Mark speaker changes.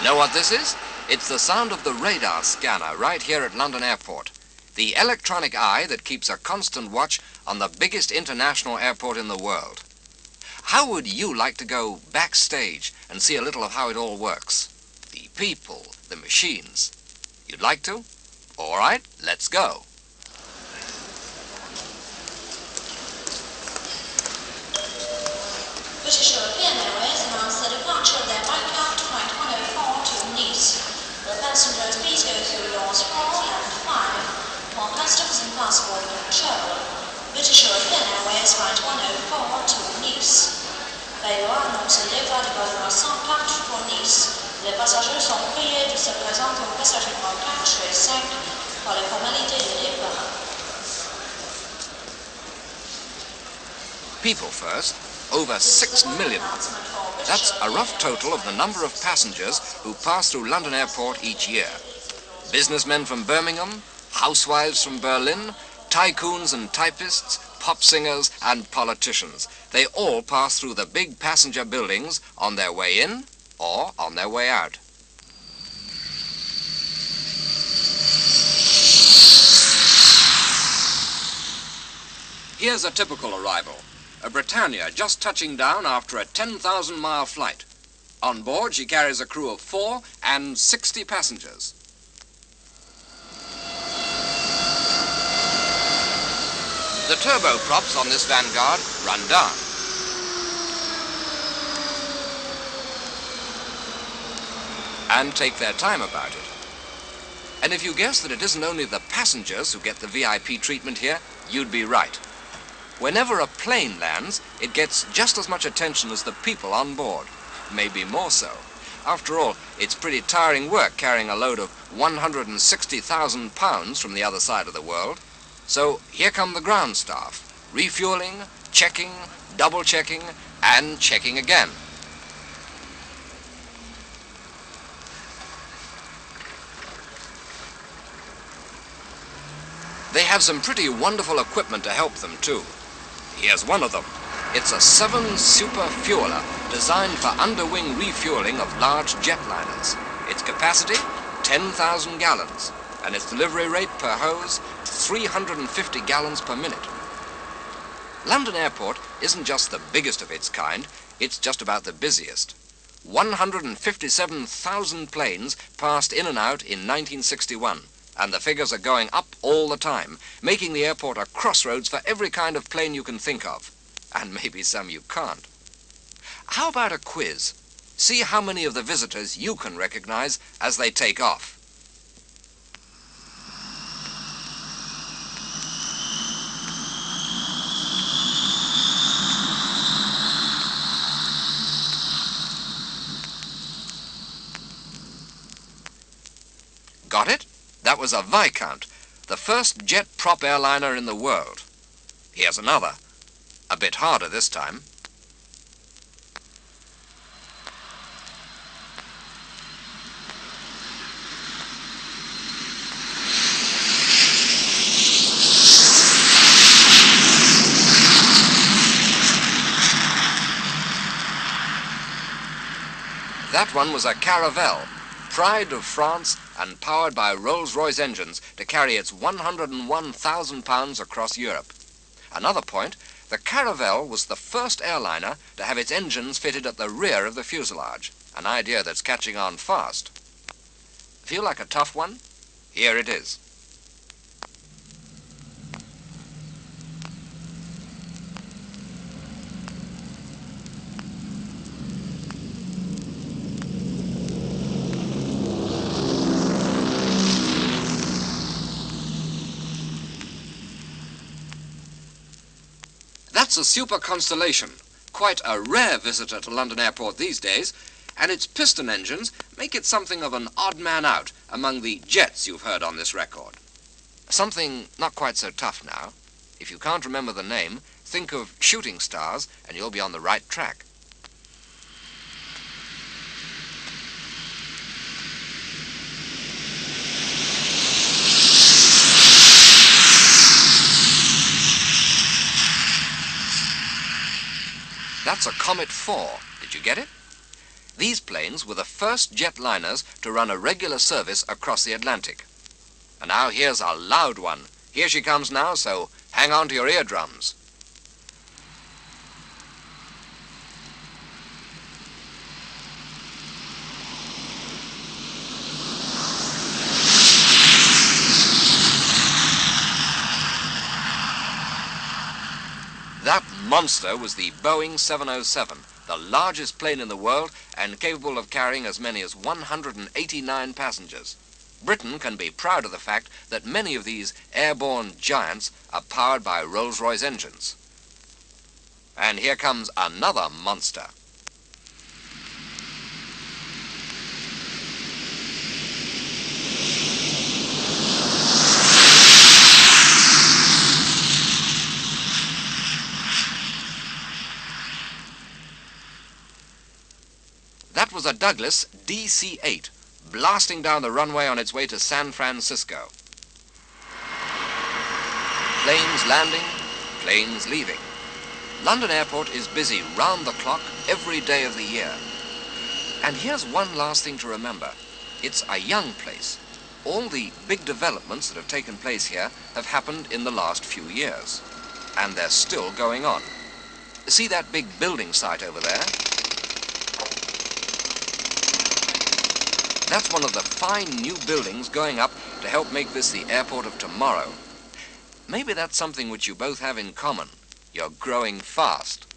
Speaker 1: Know what this is? It's the sound of the radar scanner right here at London Airport. The electronic eye that keeps a constant watch on the biggest international airport in the world. How would you like to go backstage and see a little of how it all works? The people, the machines. You'd like to? All right, let's go.
Speaker 2: British European Airways announced the departure of their Boac flight 104 to Nice. The passengers please go through doors 4 and 5 for customs and passport control. British European Airways flight 104 to Nice. Baillot annonce les voies de vol 104 pour Nice. Les passagers sont priés de se présenter au passager contact chez 5 pour les formalités de départ.
Speaker 1: People first. Over 6 million. That's a rough total of the number of passengers who pass through London Airport each year. Businessmen from Birmingham, housewives from Berlin, tycoons and typists, pop singers and politicians. They all pass through the big passenger buildings on their way in or on their way out. Here's a typical arrival. A Britannia just touching down after a 10,000-mile flight. On board, she carries a crew of 4 and 60 passengers. The turboprops on this Vanguard run down. And take their time about it. And if you guess that it isn't only the passengers who get the VIP treatment here, you'd be right. Whenever a plane lands, it gets just as much attention as the people on board, maybe more so. After all, it's pretty tiring work carrying a load of 160,000 pounds from the other side of the world. So here come the ground staff, refueling, checking, double-checking, and checking again. They have some pretty wonderful equipment to help them, too. Here's one of them. It's a 7 Super Fueler designed for underwing refueling of large jetliners. Its capacity, 10,000 gallons, and its delivery rate per hose, 350 gallons per minute. London Airport isn't just the biggest of its kind, it's just about the busiest. 157,000 planes passed in and out in 1961. And the figures are going up all the time, making the airport a crossroads for every kind of plane you can think of. And maybe some you can't. How about a quiz? See how many of the visitors you can recognize as they take off. Got it? That was a Viscount, the first jet prop airliner in the world. Here's another. A bit harder this time. That one was a Caravelle, pride of France and powered by Rolls-Royce engines to carry its 101,000 pounds across Europe. Another point, the Caravelle was the first airliner to have its engines fitted at the rear of the fuselage, an idea that's catching on fast. Feel like a tough one? Here it is. That's a Super Constellation, quite a rare visitor to London Airport these days, and its piston engines make it something of an odd man out among the jets you've heard on this record. Something not quite so tough now. If you can't remember the name, think of shooting stars and you'll be on the right track. That's a Comet 4. Did you get it? These planes were the first jetliners to run a regular service across the Atlantic. And now here's a loud one. Here she comes now, so hang on to your eardrums. That monster was the Boeing 707, the largest plane in the world and capable of carrying as many as 189 passengers. Britain can be proud of the fact that many of these airborne giants are powered by Rolls-Royce engines. And here comes another monster. That was a Douglas DC-8, blasting down the runway on its way to San Francisco. Planes landing, planes leaving. London Airport is busy round the clock every day of the year. And here's one last thing to remember. It's a young place. All the big developments that have taken place here have happened in the last few years. And they're still going on. See that big building site over there? That's one of the fine new buildings going up to help make this the airport of tomorrow. Maybe that's something which you both have in common. You're growing fast.